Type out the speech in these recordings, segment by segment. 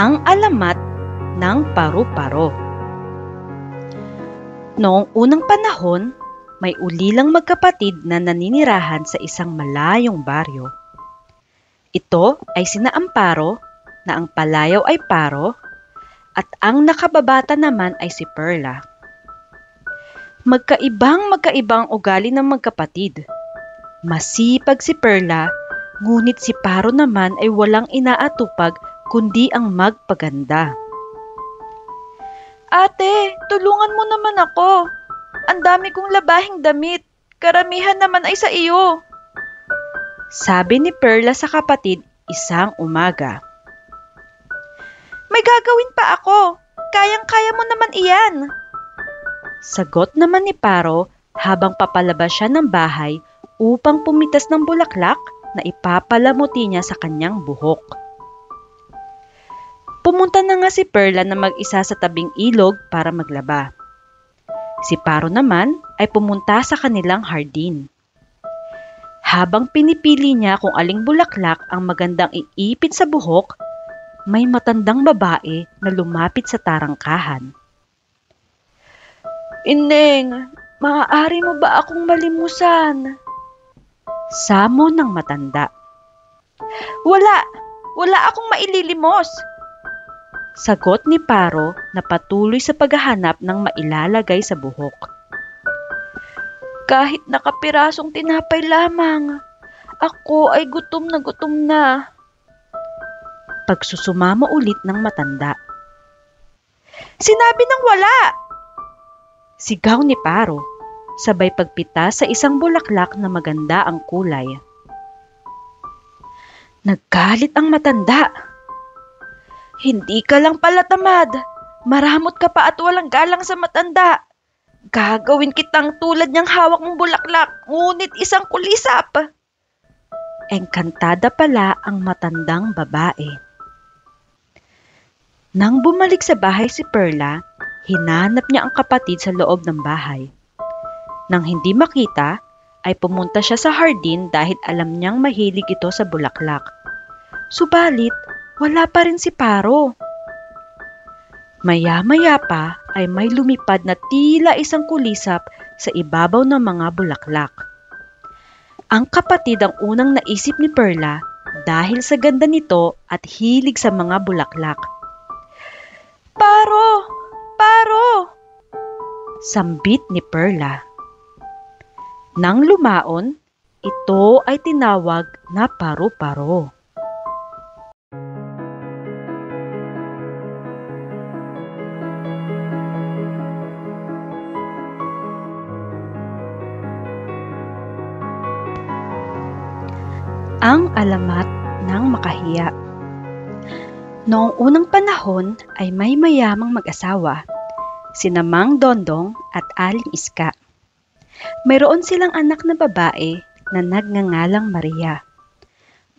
Ang alamat ng paru-paro. Noong unang panahon, may ulilang magkapatid na naninirahan sa isang malayong baryo. Ito ay sina Amparo, na ang palayaw ay Paro, at ang nakababata naman ay si Perla. Magkaibang ugali ng magkapatid. Masipag si Perla, ngunit si Paro naman ay walang inaatupag kundi ang magpaganda. Ate, tulungan mo naman ako. Ang dami kong labahing damit. Karamihan naman ay sa iyo. Sabi ni Perla sa kapatid isang umaga. May gagawin pa ako. Kayang-kaya mo naman iyan. Sagot naman ni Paro habang papalabas siya ng bahay upang pumitas ng bulaklak na ipapalamuti niya sa kanyang buhok. Pumunta na nga si Perla na mag-isa sa tabing ilog para maglaba. Si Paro naman ay pumunta sa kanilang hardin. Habang pinipili niya kung aling bulaklak ang magandang iipit sa buhok, may matandang babae na lumapit sa tarangkahan. Ineng, maaari mo ba akong malimusan? Samo ng matanda. Wala akong maililimos. Sagot ni Paro na patuloy sa paghahanap ng mailalagay sa buhok. Kahit nakapirasong tinapay lamang, ako ay gutom na. Pagsusumamo ulit ng matanda. Sinabi ng wala! Sigaw ni Paro, sabay pagpitas sa isang bulaklak na maganda ang kulay. Naggalit ang matanda. Hindi ka lang pala tamad. Maramot ka pa at walang galang sa matanda. Gagawin kitang tulad niyang hawak mong bulaklak, ngunit isang kulisap. Engkantada pala ang matandang babae. Nang bumalik sa bahay si Perla, hinanap niya ang kapatid sa loob ng bahay. Nang hindi makita, ay pumunta siya sa hardin dahil alam niyang mahilig ito sa bulaklak. Subalit, wala pa rin si Paro. Maya-maya pa ay may lumipad na tila isang kulisap sa ibabaw ng mga bulaklak. Ang kapatid ang unang naisip ni Perla dahil sa ganda nito at hilig sa mga bulaklak. Paro! Sambit ni Perla. Nang lumaon, ito ay tinawag na paru-paro. Ang alamat ng makahiya. Noong unang panahon ay may mayamang mag-asawa, sina Mang Dondong at Aling Iska. Mayroon silang anak na babae na nagngangalang Maria.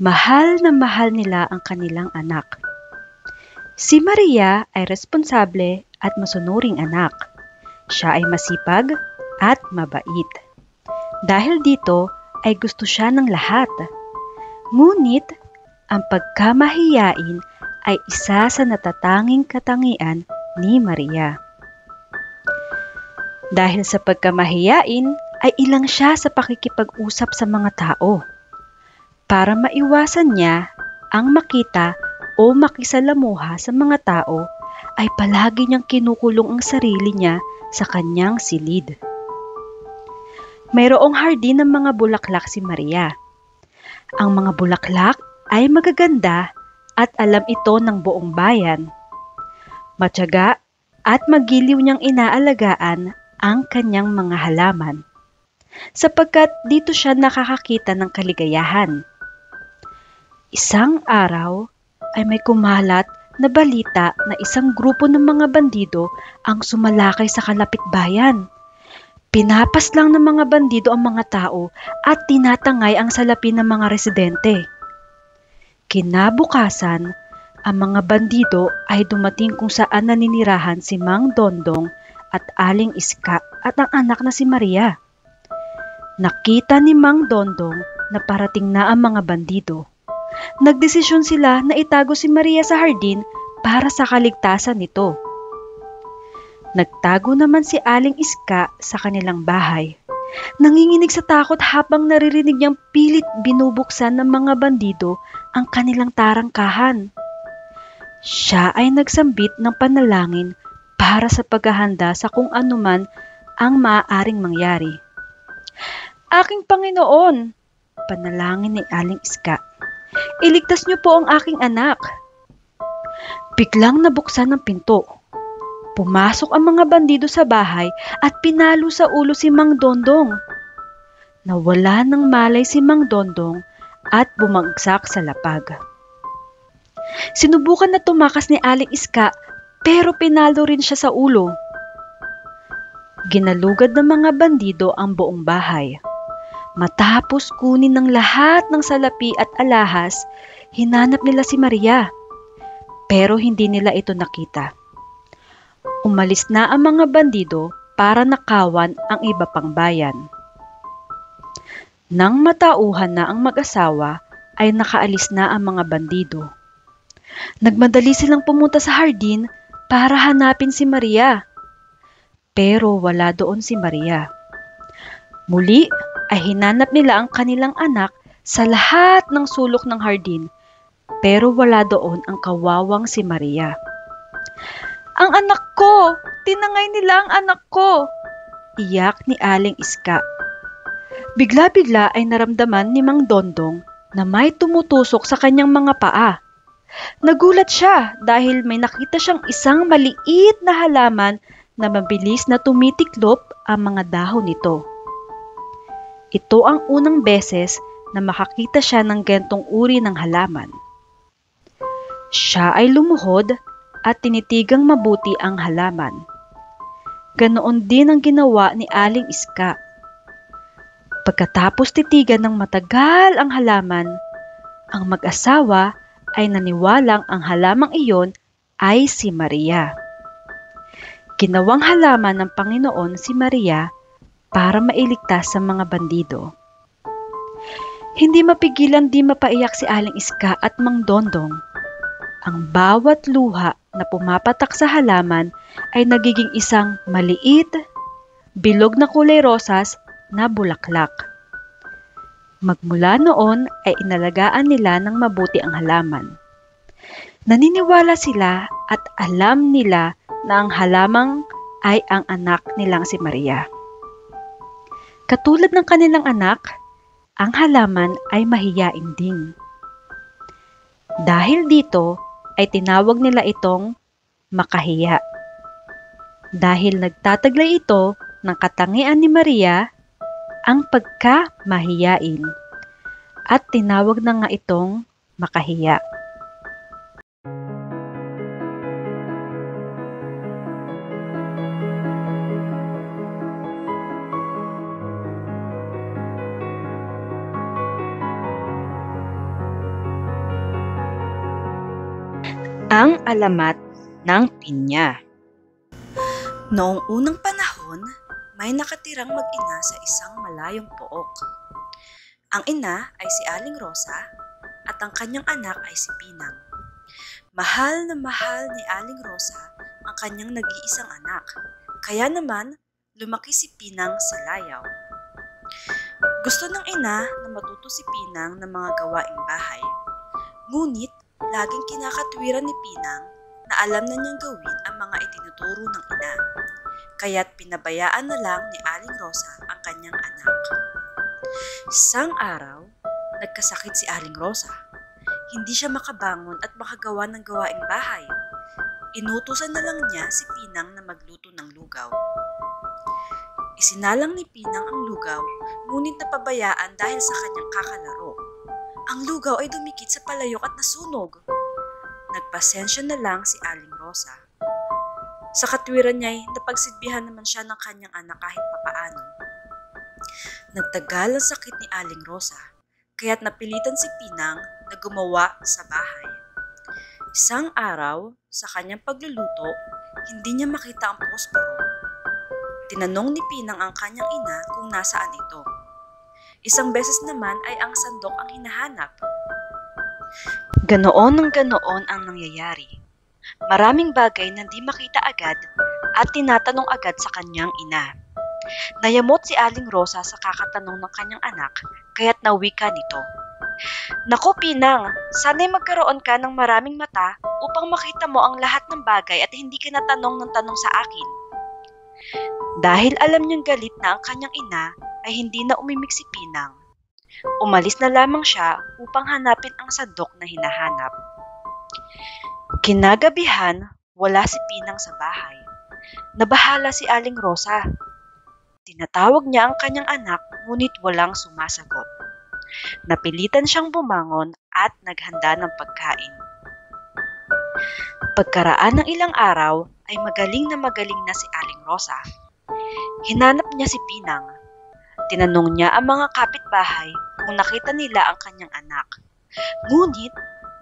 Mahal na mahal nila ang kanilang anak. Si Maria ay responsable at masunuring anak. Siya ay masipag at mabait. Dahil dito ay gusto siya ng lahat. Ngunit, ang pagkamahiyain ay isa sa natatanging katangian ni Maria. Dahil sa pagkamahiyain ay ilang siya sa pakikipag-usap sa mga tao. Para maiwasan niya ang makita o makisalamuha sa mga tao, ay palagi niyang kinukulong ang sarili niya sa kanyang silid. Mayroong hardin ng mga bulaklak si Maria. Ang mga bulaklak ay magaganda at alam ito ng buong bayan. Matyaga at magiliw niyang inaalagaan ang kanyang mga halaman, sapagkat dito siya nakakakita ng kaligayahan. Isang araw ay may kumalat na balita na isang grupo ng mga bandido ang sumalakay sa kalapit bayan. Pinapas lang ng mga bandido ang mga tao at tinatangay ang salapi ng mga residente. Kinabukasan, ang mga bandido ay dumating kung saan naninirahan si Mang Dondong at Aling Iska at ang anak na si Maria. Nakita ni Mang Dondong na parating na ang mga bandido. Nagdesisyon sila na itago si Maria sa hardin para sa kaligtasan nito. Nagtago naman si Aling Iska sa kanilang bahay. Nanginginig sa takot habang naririnig niyang pilit binubuksan ng mga bandido ang kanilang tarangkahan. Siya ay nagsambit ng panalangin para sa paghahanda sa kung anuman ang maaaring mangyari. "Aking Panginoon," panalangin ni Aling Iska, "iligtas niyo po ang aking anak." Biglang nabuksan ang pinto. Pumasok ang mga bandido sa bahay at pinalo sa ulo si Mang Dondong. Nawala ng malay si Mang Dondong at bumagsak sa lapag. Sinubukan na tumakas ni Aling Iska pero pinalo rin siya sa ulo. Ginalugad ng mga bandido ang buong bahay. Matapos kunin ng lahat ng salapi at alahas, hinanap nila si Maria. Pero hindi nila ito nakita. Umalis na ang mga bandido para nakawan ang iba pang bayan. Nang matauhan na ang mag-asawa, ay nakaalis na ang mga bandido. Nagmadali silang pumunta sa hardin para hanapin si Maria. Pero wala doon si Maria. Muli ay hinanap nila ang kanilang anak sa lahat ng sulok ng hardin, pero wala doon ang kawawang si Maria. "Ang anak ko! Tinangay nila ang anak ko!" iyak ni Aling Iska. Bigla-bigla ay naramdaman ni Mang Dondong na may tumutusok sa kanyang mga paa. Nagulat siya dahil may nakita siyang isang maliit na halaman na mabilis na tumitiklop ang mga dahon nito. Ito ang unang beses na makakita siya ng gantong uri ng halaman. Siya ay lumuhod at tinitigang mabuti ang halaman. Ganoon din ang ginawa ni Aling Iska. Pagkatapos titigan ng matagal ang halaman, ang mag-asawa ay naniwalang ang halamang iyon ay si Maria. Ginawang halaman ng Panginoon si Maria para mailigtas sa mga bandido. Hindi mapigilan di mapaiyak si Aling Iska at Mang Dondong. Ang bawat luha na pumapatak sa halaman ay nagiging isang maliit, bilog na kulay rosas na bulaklak. Magmula noon ay inalagaan nila ng mabuti ang halaman. Naniniwala sila at alam nila na ang halamang ay ang anak nilang si Maria. Katulad ng kanilang anak, ang halaman ay mahiyain din. Dahil dito ay tinawag nila itong makahiya. Dahil nagtataglay ito ng katangian ni Maria, ang pagka-mahiyain, at tinawag na nga itong makahiya. Ang alamat ng pinya. Noong unang panahon, may nakatirang mag-ina sa isang malayong pook. Ang ina ay si Aling Rosa at ang kanyang anak ay si Pinang. Mahal na mahal ni Aling Rosa ang kanyang nag-iisang anak, kaya naman lumaki si Pinang sa layaw. Gusto ng ina na matuto si Pinang ng mga gawaing bahay, ngunit laging kinakatwiran ni Pinang na alam na niyang gawin ang mga itinuturo ng ina, kaya't pinabayaan na lang ni Aling Rosa ang kanyang anak. Isang araw, nagkasakit si Aling Rosa. Hindi siya makabangon at makagawa ng gawaing bahay. Inutusan na lang niya si Pinang na magluto ng lugaw. Isinalang ni Pinang ang lugaw, ngunit napabayaan dahil sa kanyang kakalaro. Ang lugaw ay dumikit sa palayok at nasunog. Nagpasensya na lang si Aling Rosa. Sa katwiran niya ay napagsilbihan naman siya ng kanyang anak kahit papaano. Nagtagal ang sakit ni Aling Rosa, kaya't napilitan si Pinang na gumawa sa bahay. Isang araw, sa kanyang pagluluto, hindi niya makita ang posporo. Tinanong ni Pinang ang kanyang ina kung nasaan ito. Isang beses naman ay ang sandok ang hinahanap. Ganoon ang nangyayari. Maraming bagay na di makita agad at tinatanong agad sa kanyang ina. Nayamot si Aling Rosa sa kakatanong ng kanyang anak, kaya't nawika nito. Naku Pinang, sana'y magkaroon ka ng maraming mata upang makita mo ang lahat ng bagay at hindi ka natanong ng tanong sa akin. Dahil alam niyang galit na ang kanyang ina, ay hindi na umimik si Pinang. Umalis na lamang siya upang hanapin ang sandok na hinahanap. Kinagabihan, wala si Pinang sa bahay. Nabahala si Aling Rosa. Tinatawag niya ang kanyang anak ngunit walang sumasagot. Napilitan siyang bumangon at naghanda ng pagkain. Pagkaraan ng ilang araw ay magaling na si Aling Rosa. Hinanap niya si Pinang. Tinanong niya ang mga kapitbahay kung nakita nila ang kanyang anak. Ngunit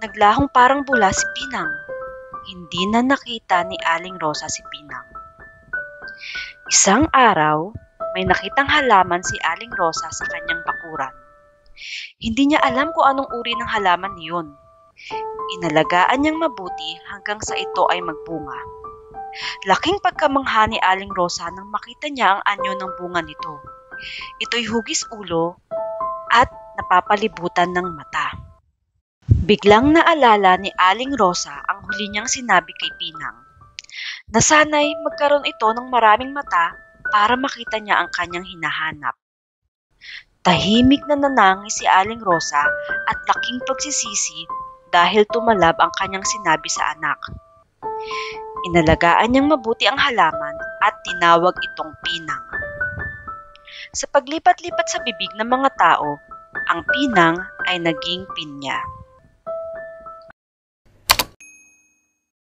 naglahong parang bula si Pinang. Hindi na nakita ni Aling Rosa si Pinang. Isang araw, may nakitang halaman si Aling Rosa sa kanyang bakuran. Hindi niya alam kung anong uri ng halaman niyon. Inalagaan niyang mabuti hanggang sa ito ay magbunga. Laking pagkamangha ni Aling Rosa nang makita niya ang anyo ng bunga nito. Ito'y hugis ulo at napapalibutan ng mata. Biglang naalala ni Aling Rosa ang huli niyang sinabi kay Pinang, na sana'y magkaroon ito ng maraming mata para makita niya ang kanyang hinahanap. Tahimik na nanangis si Aling Rosa at laking pagsisisi dahil tumalab ang kanyang sinabi sa anak. Inalagaan niyang mabuti ang halaman at tinawag itong Pinang. Sa paglipat-lipat sa bibig ng mga tao, ang Pinang ay naging pinya.